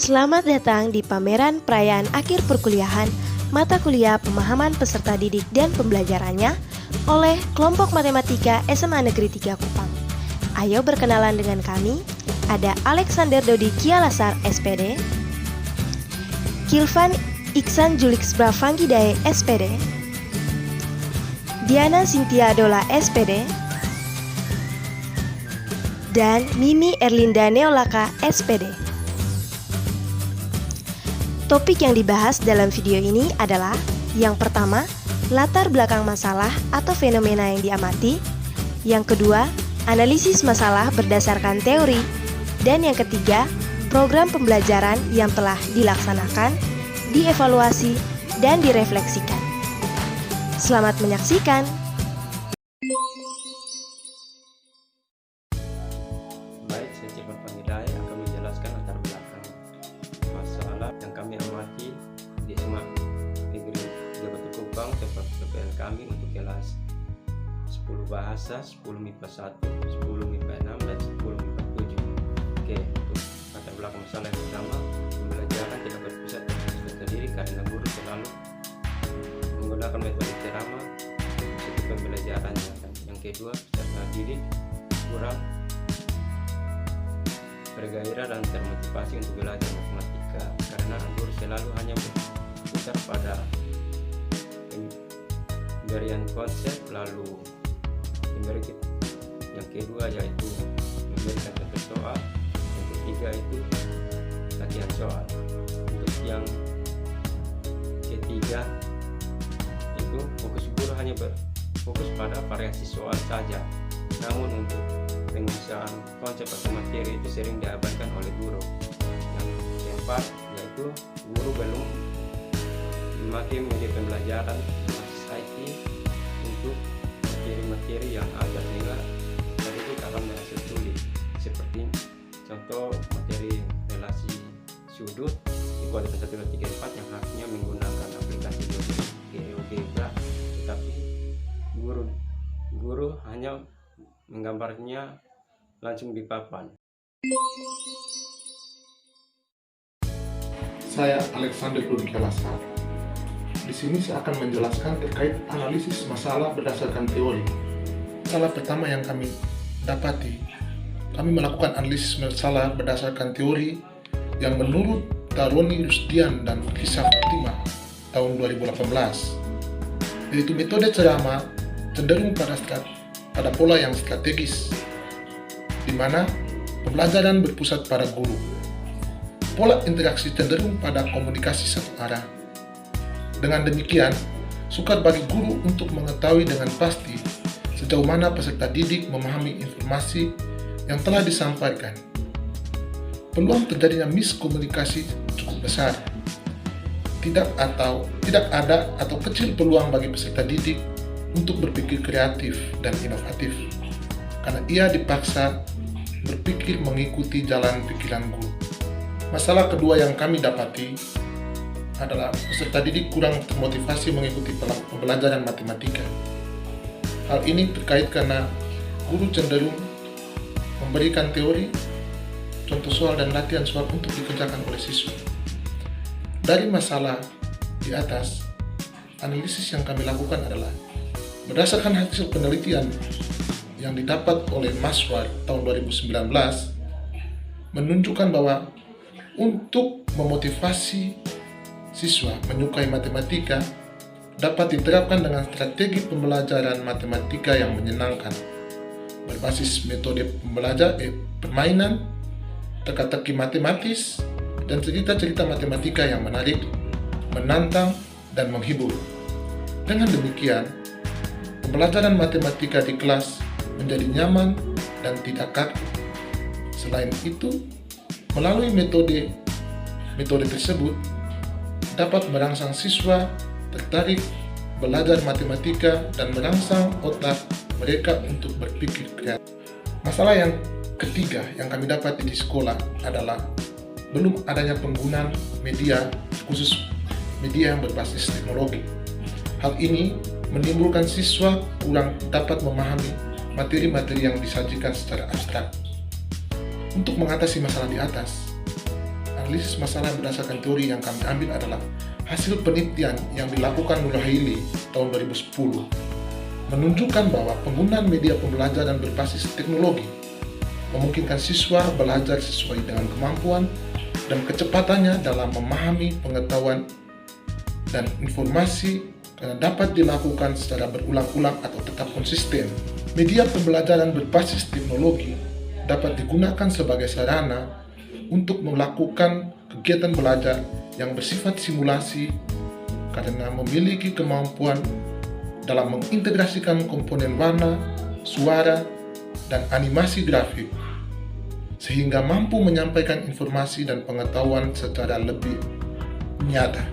Selamat datang di pameran perayaan akhir perkuliahan mata kuliah pemahaman peserta didik dan pembelajarannya oleh kelompok matematika SMA Negeri 3 Kupang. Ayo berkenalan dengan kami. Ada Alexander Dodi Kialasar SPD, Kilvan Iksan Julix Bravangidae SPD, Diana Sintia Dola SPD, dan Mimi Erlinda Neolaka SPD. Topik yang dibahas dalam video ini adalah yang pertama, latar belakang masalah atau fenomena yang diamati. Yang kedua, analisis masalah berdasarkan teori. Dan yang ketiga, program pembelajaran yang telah dilaksanakan, dievaluasi, dan direfleksikan. Selamat menyaksikan! Baik, saya Cik Pangidai akan menjelaskan latar belakang masalah yang kami amati di SMA Negeri 3 Batu Kupang, tempat PPL kami untuk kelas 10 bahasa, 10 MIPA 1, 10 MIPA 6, dan 10 MIPA 7. Oke, untuk latar belakang masalah yang pertama, pembelajaran tidak berpusat pada peserta didik karena guru selalu menggunakan metode ceramah untuk pembelajarannya. Dan yang kedua, peserta didik kurang bergairah dan termotivasi untuk belajar matematika karena guru selalu hanya berputar pada pemberian konsep lalu memberikan. Yang kedua yaitu memberikan contoh soal. Yang ketiga itu latihan soal. Untuk yang ketiga itu fokus guru hanya berfokus pada variasi soal saja, namun untuk pengusahaan konsep atau materi itu sering diabaikan oleh guru. Yang keempat yaitu guru belum memakai media pembelajaran IT untuk materi-materi yang ada sehingga dari itu akan berhasil sulit, seperti contoh materi relasi sudut di kuadran 1, 2, 3, 4 yang harusnya menggunakan aplikasi GeoGebra, tetapi guru hanya menggambarnya langsung di papan. Saya Alexander Dodi Kialasar. Di sini saya akan menjelaskan terkait analisis masalah berdasarkan teori. Masalah pertama yang kami dapati, kami melakukan analisis masalah berdasarkan teori yang menurut Taroni Rusdian dan Kisah Fatima tahun 2018, yaitu metode ceramah cenderung pada pola yang strategis, di mana pembelajaran berpusat pada guru. Pola interaksi cenderung pada komunikasi satu arah. Dengan demikian, sukar bagi guru untuk mengetahui dengan pasti sejauh mana peserta didik memahami informasi yang telah disampaikan. Peluang terjadinya miskomunikasi cukup besar. Tidak ada atau kecil peluang bagi peserta didik untuk berpikir kreatif dan inovatif, karena ia dipaksa berpikir mengikuti jalan pikiran guru. Masalah kedua yang kami dapati adalah peserta didik kurang termotivasi mengikuti pembelajaran matematika. Hal ini terkait karena guru cenderung memberikan teori, contoh soal, dan latihan soal untuk dikerjakan oleh siswa. Dari masalah di atas, analisis yang kami lakukan adalah berdasarkan hasil penelitian yang didapat oleh Maswar tahun 2019 menunjukkan bahwa untuk memotivasi siswa menyukai matematika dapat diterapkan dengan strategi pembelajaran matematika yang menyenangkan, berbasis metode permainan, teka-teki matematis, dan cerita-cerita matematika yang menarik, menantang, dan menghibur. Dengan demikian, pembelajaran matematika di kelas menjadi nyaman dan tidak kaku. Selain itu, melalui metode tersebut dapat merangsang siswa tertarik belajar matematika dan merangsang otak mereka untuk berpikir kreatif. Masalah yang ketiga yang kami dapat di sekolah adalah belum adanya penggunaan media, khusus media yang berbasis teknologi. Hal ini menimbulkan siswa kurang dapat memahami materi-materi yang disajikan secara abstrak. Untuk mengatasi masalah di atas, analisis masalah berdasarkan teori yang kami ambil adalah hasil penelitian yang dilakukan Nurhaili tahun 2010, menunjukkan bahwa penggunaan media pembelajaran berbasis teknologi memungkinkan siswa belajar sesuai dengan kemampuan dan kecepatannya dalam memahami pengetahuan dan informasi karena dapat dilakukan secara berulang-ulang atau tetap konsisten. Media pembelajaran berbasis teknologi dapat digunakan sebagai sarana untuk melakukan kegiatan belajar yang bersifat simulasi karena memiliki kemampuan dalam mengintegrasikan komponen warna, suara, dan animasi grafik sehingga mampu menyampaikan informasi dan pengetahuan secara lebih nyata.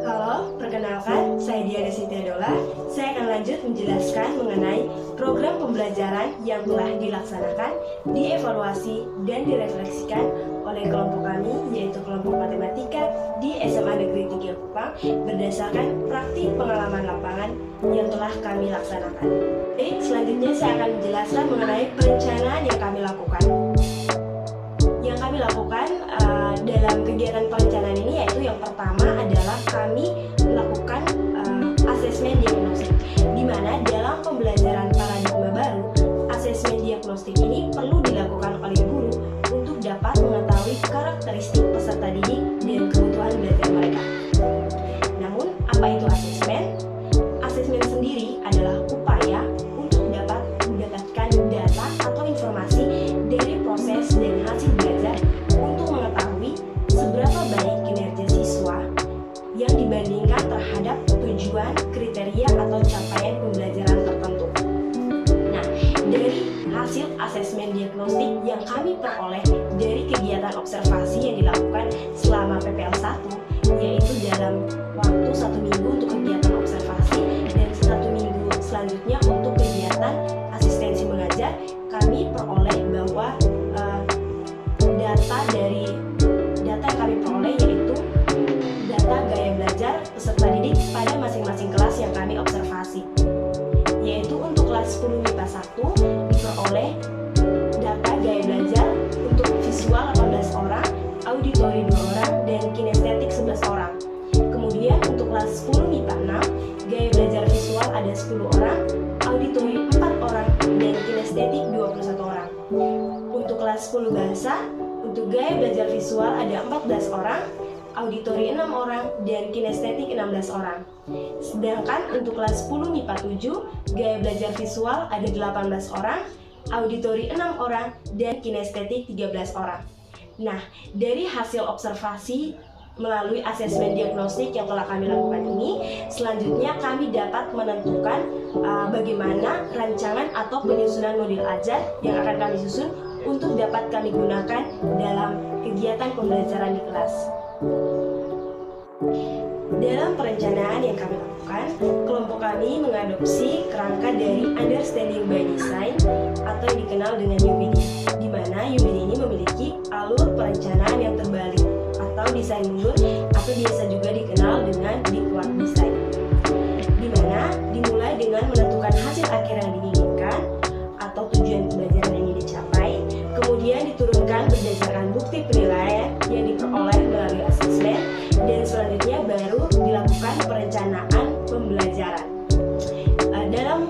Halo, perkenalkan, saya Diana Sitiadola. Saya akan lanjut menjelaskan mengenai program pembelajaran yang telah dilaksanakan, dievaluasi, dan direfleksikan oleh kelompok kami, yaitu kelompok matematika di SMA Negeri 3 Kupang, berdasarkan praktik pengalaman lapangan yang telah kami laksanakan. Baik, selanjutnya saya akan menjelaskan mengenai perencanaan yang kami lakukan. Yang kami lakukan dalam kegiatan perencanaan ini yaitu yang pertama adalah kami melakukan asesmen diagnostik, di mana dalam pembelajaran paradigma baru, asesmen diagnostik ini perlu dilakukan oleh guru untuk dapat mengetahui karakteristik peserta didik dan kebutuhan belajar mereka. Namun, apa itu asesmen? Asesmen sendiri adalah upaya untuk dapat mendapatkan data atau informasi dari proses dan hasil belajar untuk mengetahui seberapa baik kinerja siswa yang dibandingkan terhadap tujuan, kriteria, atau capaian pembelajaran tertentu. Nah, dari hasil asesmen diagnostik yang kami peroleh dari kegiatan observasi yang dilakukan selama PPL 1, yaitu dalam waktu 1 minggu untuk kegiatan observasi dan 1 minggu selanjutnya untuk kegiatan asistensi mengajar, kami peroleh bahwa data yang kami peroleh yaitu data gaya belajar peserta didik pada masing-masing kelas yang kami observasi, yaitu untuk kelas 10 MIPA 1 diperoleh data gaya belajar untuk visual 18 orang, auditori 2 orang, dan kinestetik 11 orang. Kemudian untuk kelas 10 MIPA 6 gaya belajar visual ada 10 orang, auditori 4 orang, dan kinestetik 21 orang. Untuk kelas 10 bahasa, untuk gaya belajar visual ada 14 orang, auditori 6 orang, dan kinestetik 16 orang. Sedangkan untuk kelas 10 MIPA 7, gaya belajar visual ada 18 orang, auditori 6 orang, dan kinestetik 13 orang. Nah, dari hasil observasi melalui asesmen diagnostik yang telah kami lakukan ini, selanjutnya kami dapat menentukan bagaimana rancangan atau penyusunan modul ajar yang akan kami susun untuk dapat kami gunakan dalam kegiatan pembelajaran di kelas. Dalam perencanaan yang kami lakukan, kelompok kami mengadopsi kerangka dari Understanding by Design atau yang dikenal dengan UBD, di mana UBD ini memiliki alur perencanaan yang terbalik atau desain mundur atau biasa juga dikenal dengan backward design, di mana dimulai dengan menentukan hasil akhir yang diinginkan atau tujuan pembelajaran yang ingin dicapai, kemudian diturunkan berdasarkan bukti penilaian yang diperoleh melalui asesmen, dan selanjutnya baru dilakukan perencanaan pembelajaran. Dalam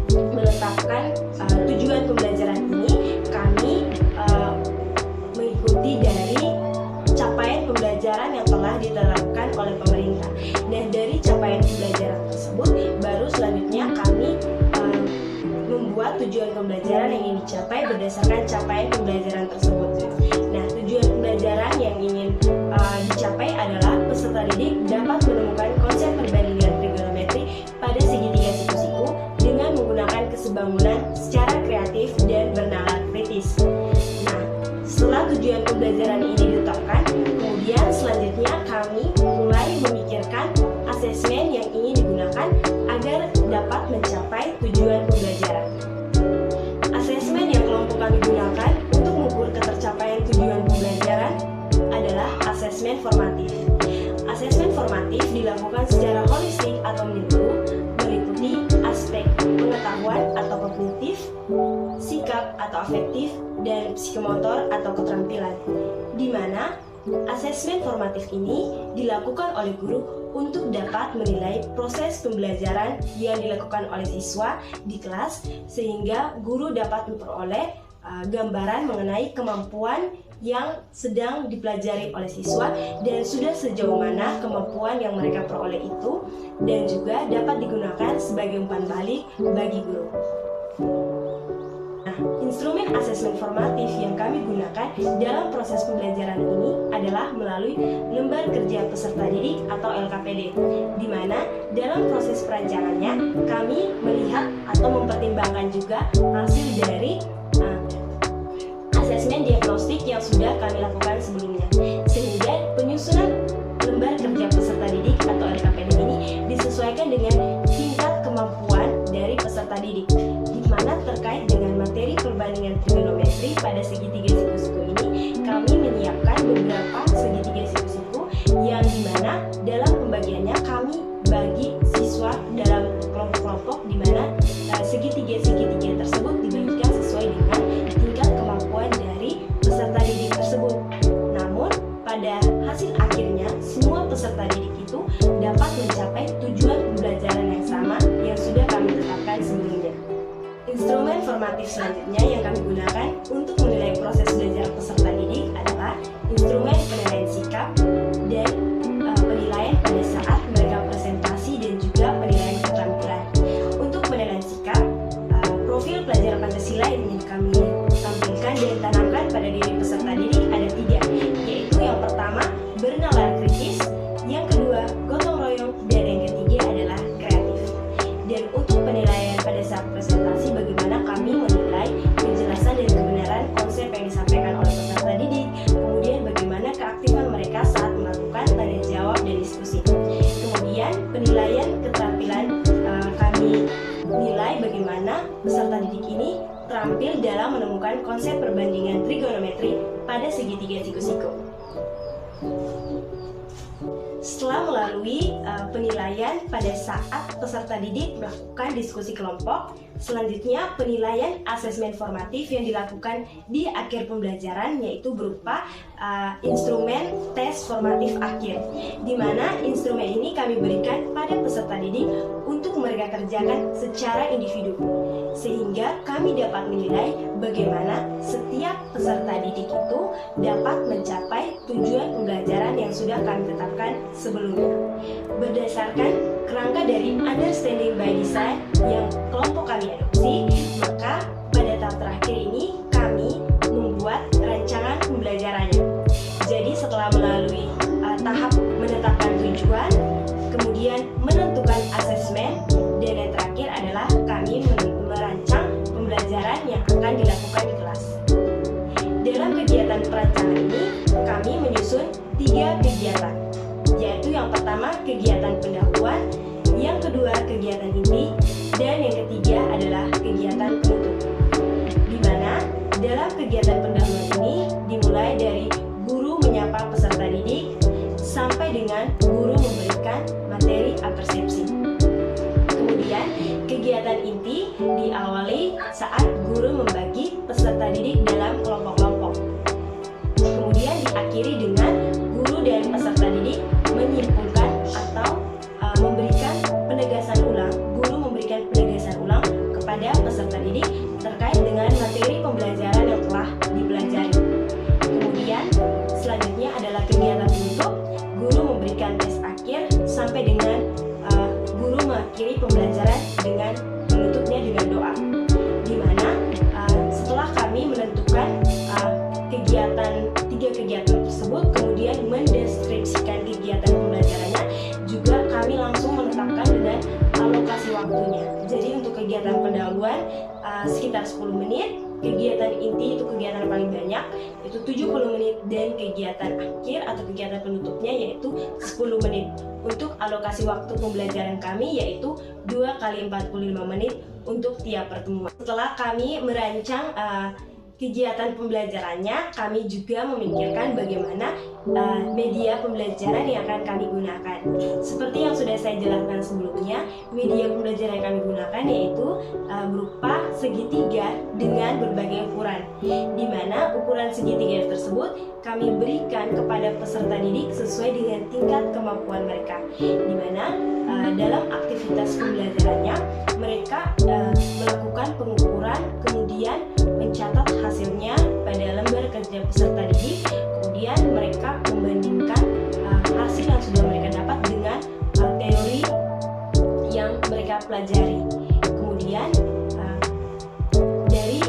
menetapkan tujuan pembelajaran ini, kami mengikuti dari capaian pembelajaran yang telah diterapkan oleh pemerintah. Nah, dari capaian pembelajaran tersebut, baru selanjutnya kami membuat tujuan pembelajaran yang ingin dicapai berdasarkan capaian pembelajaran tersebut. Nah, tujuan pembelajaran yang ingin dicapai adalah peserta didik dapat menemukan konsep perbandingan trigonometri pada segitiga siku-siku dengan menggunakan kesebangunan secara kreatif dan bernalar kritis. Nah, setelah tujuan pembelajaran ini ditetapkan, kemudian selanjutnya kami mulai memikirkan asesmen yang ingin digunakan agar dapat mencapai tujuan pembelajaran. Asesmen yang kelompok kami gunakan untuk mengukur ketercapaian tujuan pembelajaran adalah asesmen formatif. Asesmen formatif dilakukan secara holistik atau menyeluruh, meliputi aspek pengetahuan atau kognitif, sikap atau afektif, dan psikomotor atau keterampilan, di mana asesmen formatif ini dilakukan oleh guru untuk dapat menilai proses pembelajaran yang dilakukan oleh siswa di kelas, sehingga guru dapat memperoleh gambaran mengenai kemampuan yang sedang dipelajari oleh siswa dan sudah sejauh mana kemampuan yang mereka peroleh itu, dan juga dapat digunakan sebagai umpan balik bagi guru. Nah, instrumen asesmen formatif yang kami gunakan dalam proses pembelajaran ini adalah melalui lembar kerja peserta didik atau LKPD, di mana dalam proses perancangannya kami melihat atau mempertimbangkan juga hasil dari asesmen diagnostik yang sudah kami lakukan sebelumnya, sehingga penyusunan lembar kerja peserta didik atau LKPD ini disesuaikan dengan tingkat kemampuan dari peserta didik, di mana terkait dengan materi perbandingan trigonometri pada segitiga siku-siku ini kami menyiapkan beberapa segitiga siku-siku yang dimana dalam pembagiannya kami bagi siswa dalam kelompok-kelompok, di mana segitiga-segitiga tersebut dibagikan sesuai dengan tingkat kemampuan dari peserta didik tersebut. Namun pada hasil akhirnya semua peserta didik itu dapat mencapai tujuan pembelajaran yang sama yang sudah kami tetapkan sebelumnya. Instrumen formatif selanjutnya yang kami gunakan untuk menilai proses belajar peserta didik adalah instrumen penilaian sikap dan penilaian pada saat mereka presentasi, dan juga penilaian keterampilan. Untuk penilaian sikap, profil pelajar Pancasila yang ingin kami tampilkan dan tanamkan pada diri peserta didik ada 3, yaitu yang pertama bernalar kritis, yang kedua gotong royong, dan yang ketiga adalah kreatif. Dan untuk penilaian pada saat presentasi, bagaimana kami menilai kejelasan dan kebenaran konsep yang disampaikan oleh peserta didik, kemudian bagaimana keaktifan mereka saat melakukan tanya jawab dan diskusi. Kemudian penilaian keterampilan, kami nilai bagaimana peserta didik ini terampil dalam menemukan konsep perbandingan trigonometri pada segitiga siku-siku. Setelah melalui penilaian pada saat peserta didik melakukan diskusi kelompok, selanjutnya penilaian asesmen formatif yang dilakukan di akhir pembelajaran, yaitu berupa instrumen tes formatif akhir, di mana instrumen ini kami berikan pada peserta didik untuk mereka kerjakan secara individu, sehingga kami dapat menilai bagaimana setiap peserta didik itu dapat mencapai tujuan pembelajaran yang sudah kami tetapkan sebelumnya. Berdasarkan kerangka dari understanding by design yang kelompok kami adopsi, maka pada tahap terakhir ini kami membuat rancangan pembelajarannya. Jadi setelah melalui tahap menetapkan tujuan, kemudian menentukan asesmen, dan yang terakhir adalah kami merancang pembelajaran yang akan dilakukan di kelas. Dalam kegiatan perancangan ini, kami menyusun 3 kegiatan, yaitu yang pertama kegiatan pendahuluan, yang kedua kegiatan inti, dan yang ketiga adalah kegiatan penutup. Di mana dalam kegiatan pendahuluan ini dimulai dari guru menyapa peserta didik sampai dengan guru memberikan materi apersepsi. Kemudian kegiatan inti diawali saat guru membagi peserta didik dalam kelompok-kelompok. Kemudian diakhiri dengan guru dan peserta didik menyimpulkan atau memberikan penegasan ulang. Guru memberikan penegasan ulang kepada peserta didik terkait dengan materi pembelajaran yang telah dipelajari. Kemudian selanjutnya adalah kegiatan penutup. Guru memberikan tes akhir sampai dengan guru mengakhiri pembelajaran dengan menutupnya dengan doa. Di mana setelah kami menentukan tiga kegiatan tersebut, kemudian mendeskripsikan kegiatan pembelajarannya, juga kami langsung menetapkan dengan alokasi waktunya. Jadi untuk kegiatan pendahuluan sekitar 10 menit, kegiatan inti itu kegiatan paling banyak itu 70 menit, dan kegiatan akhir atau kegiatan penutupnya yaitu 10 menit. Untuk alokasi waktu pembelajaran kami yaitu 2 kali 45 menit untuk tiap pertemuan. Setelah kami merancang kegiatan pembelajarannya, kami juga memikirkan bagaimana media pembelajaran yang akan kami gunakan. Seperti yang sudah saya jelaskan sebelumnya, media pembelajaran yang kami gunakan yaitu berupa segitiga dengan berbagai ukuran, di mana ukuran segitiga tersebut kami berikan kepada peserta didik sesuai dengan tingkat kemampuan mereka, di mana dalam aktivitas pembelajarannya mereka melakukan pengukuran, kemudian mencatat hasilnya pada lembar kerja peserta didik, kemudian mereka membandingkan hasil yang sudah mereka dapat dengan teori yang mereka pelajari. Kemudian dari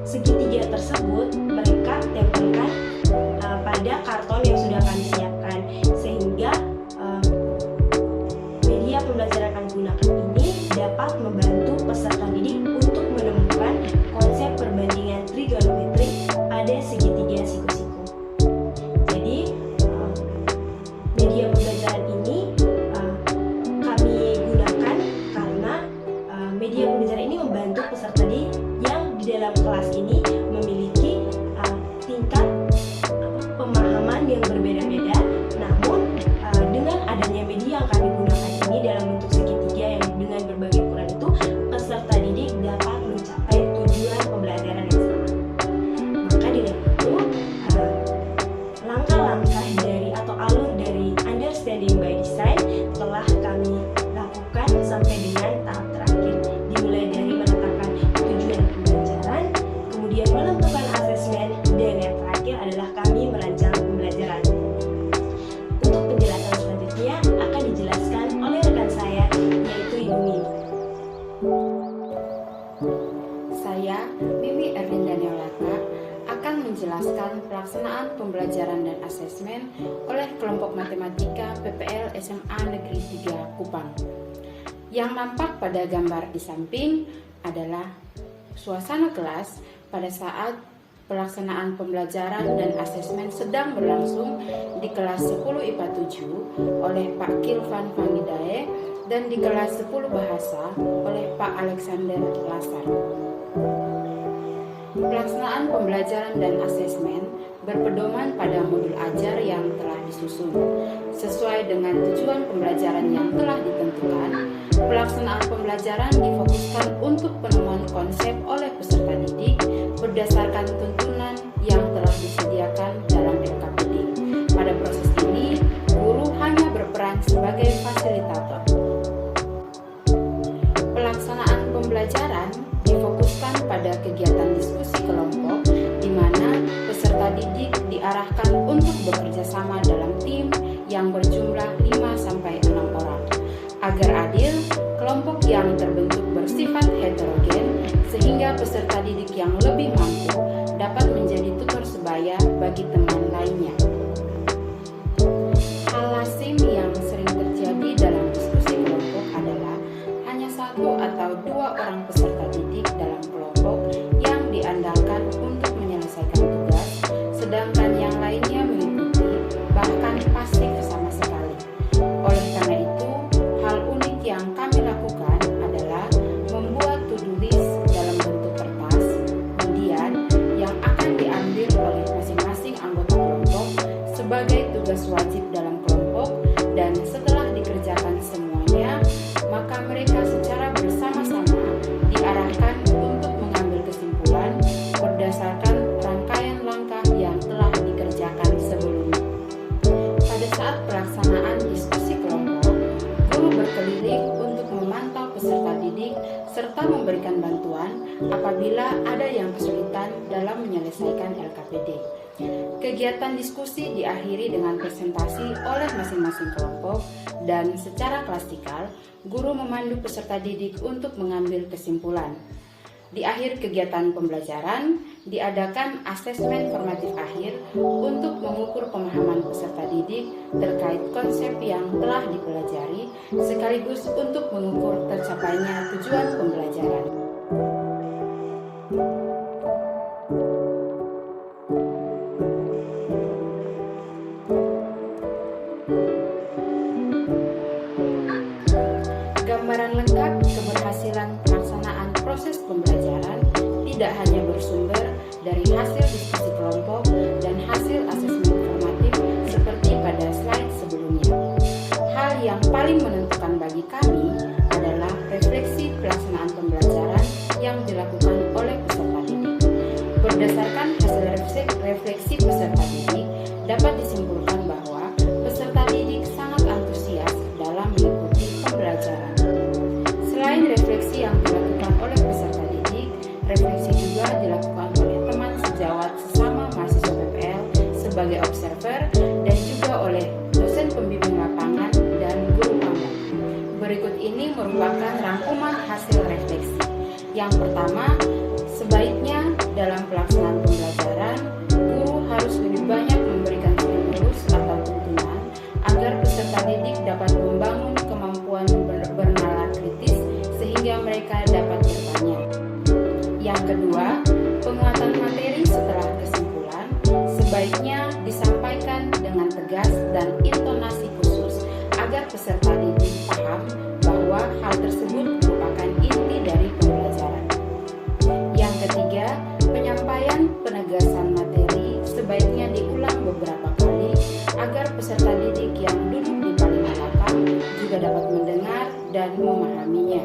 segitiga tersebut mereka tempelkan pada karton yang sudah kami siapkan, sehingga media pembelajaran yang kami gunakan ini dapat membantu peserta didik untuk menemukan konsep perbandingan trigonometri pada segitiga siku-siku. Jadi media pembelajaran ini kami gunakan karena media pembelajaran ini membantu peserta didik yang di dalam kelas ini memiliki tingkat pemahaman yang berbeda-beda, namun dengan adanya media yang kami gunakan ini dalam bentuk segitiga yang dengan berbagai ukuran itu, peserta didik dapat mencapai tujuan pembelajaran yang sama. Maka dengan itu, langkah-langkah dari atau alur dari understanding by design telah kami lakukan sampai dengan tahap terakhir, dimulai dari menetapkan tujuan pembelajaran, kemudian menentukan asesmen, dan yang terakhir adalah kami merancang pembelajaran. Untuk penjelasan selanjutnya akan dijelaskan oleh rekan saya, yaitu Ibu Mimi. Saya, Mimi Erlinda Neolata, akan menjelaskan pelaksanaan pembelajaran dan asesmen oleh kelompok matematika PPL SMA Negeri 3 Kupang. Yang nampak pada gambar di samping adalah suasana kelas pada saat pelaksanaan pembelajaran dan asesmen sedang berlangsung di kelas 10 IPA 7 oleh Pak Kilvan Fangidae dan di kelas 10 Bahasa oleh Pak Alexander Lasar. Pelaksanaan pembelajaran dan asesmen berpedoman pada modul ajar yang telah disusun. Sesuai dengan tujuan pembelajaran yang telah ditentukan, pelaksanaan pembelajaran difokuskan untuk penemuan konsep oleh peserta didik berdasarkan tuntunan yang telah disediakan dalam LKPD. Pada proses ini, guru hanya berperan sebagai fasilitator. Pelaksanaan pembelajaran difokuskan pada kegiatan diskusi kelompok di mana peserta didik diarahkan untuk bekerja sama dalam tim yang berjumlah 5-6 orang. Agar adil, kelompok yang terbentuk bersifat heterogen sehingga peserta didik yang lebih mampu dapat menjadi tutor sebaya bagi teman lainnya. Hal lazim yang sering terjadi dalam diskusi kelompok adalah hanya 1 atau 2 orang peserta didik dalam kelompok yang diandalkan untuk menyelesaikan tugas, sedangkan yang lainnya mengikuti, bahkan pasif sama sekali. Oleh karena itu, hal unik yang kami lakukan adalah membuat to-do list dalam bentuk kertas, kemudian yang akan diambil oleh masing-masing anggota kelompok sebagai tugas wajib dalam kelompok, dan setelah dikerjakan semuanya, maka mereka secara bersama-sama diarahkan untuk mengambil kesimpulan berdasarkan rangkaian langkah yang telah dikerjakan sebelumnya. Pada saat pelaksanaan diskusi kelompok, guru berkeliling untuk memantau peserta didik serta memberikan bantuan apabila ada yang kesulitan dalam menyelesaikan LKPD. Kegiatan diskusi diakhiri dengan presentasi oleh masing-masing kelompok dan secara klasikal, guru memandu peserta didik untuk mengambil kesimpulan. Di akhir kegiatan pembelajaran, diadakan asesmen formatif akhir untuk mengukur pemahaman peserta didik terkait konsep yang telah dipelajari, sekaligus untuk mengukur tercapainya tujuan pembelajaran. Gambaran lengkap keberhasilan pelaksanaan proses pembelajaran tidak hanya bersumber dari hasil diskusi kelompok dan hasil asesmen formatif seperti pada slide sebelumnya. Hal yang paling menentukan bagi kami adalah refleksi pelaksanaan pembelajaran yang dilakukan oleh peserta didik. Berdasarkan hasil refleksi peserta didik, dapat disimpulkan bahwa peserta didik sangat antusias dalam mengikuti pembelajaran. Selain refleksi yang dilakukan oleh peserta didik, refleksi juga dilakukan oleh teman sejawat sesama mahasiswa PPL sebagai observer dan juga oleh dosen pembimbing lapangan dan guru pamong. Berikut ini merupakan rangkuman hasil refleksi. Yang pertama, sebaiknya dalam pelaksanaan pembelajaran, guru harus lebih banyak memberikan stimulus atau tuntunan agar peserta didik dapat membangun kemampuan bernalar kritis sehingga mereka dapat bertanya. Yang kedua, penguatan materi setelah kesimpulan sebaiknya disampaikan dengan tegas dan intonasi khusus agar peserta didik paham bahwa hal tersebut merupakan inti dari pembelajaran. Yang ketiga, penyampaian penegasan materi sebaiknya diulang beberapa kali agar peserta didik yang duduk di paling belakang juga dapat mendengar dan memahaminya.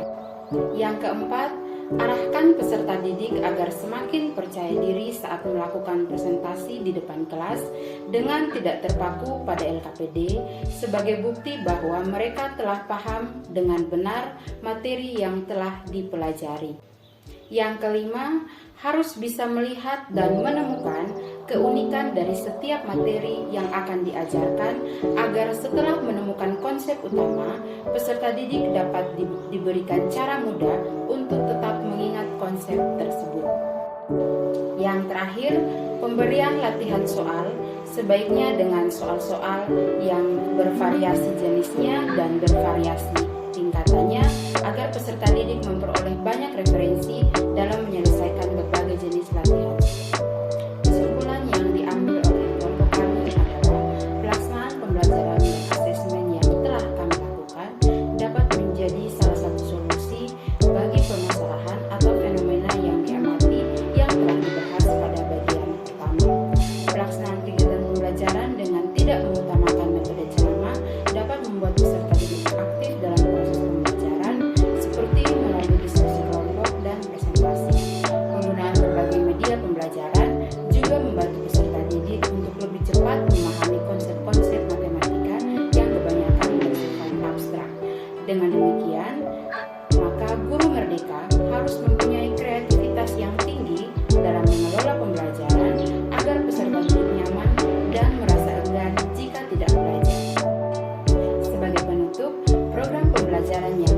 Yang keempat, arahkan peserta didik agar semakin percaya diri saat melakukan presentasi di depan kelas dengan tidak terpaku pada LKPD sebagai bukti bahwa mereka telah paham dengan benar materi yang telah dipelajari. Yang kelima, harus bisa melihat dan menemukan keunikan dari setiap materi yang akan diajarkan agar setelah menemukan konsep utama, peserta didik dapat diberikan cara mudah untuk tetap mengingat konsep tersebut. Yang terakhir, pemberian latihan soal sebaiknya dengan soal-soal yang bervariasi jenisnya dan bervariasi tingkatannya agar peserta didik memperoleh banyak referensi dalam menyelesaikan berbagai jenis latihan. Kesimpulan yang diambil oleh kelompok kami adalah pelaksanaan pembelajaran dan asesmen yang telah kami lakukan dapat menjadi salah satu solusi bagi permasalahan atau fenomena yang diamati yang telah dibahas pada bagian pertama. Pelaksanaan kegiatan pembelajaran dengan tidak mengutamakan metode ceramah dapat membuat peserta didik aktif dalam proses pembelajaran seperti melalui diskusi kelompok dan presentasi. Penggunaan berbagai media pembelajaran juga membantu peserta didik untuk lebih cepat memahami konsep-konsep matematika yang kebanyakan bersifat abstrak. Dengan demikian, maka guru merdeka harus mempunyai kreativitas yang tinggi dalam mengelola pembelajaran agar peserta didik nyaman dan merasa enggan jika tidak belajar. Sebagai penutup, program pembelajaran yang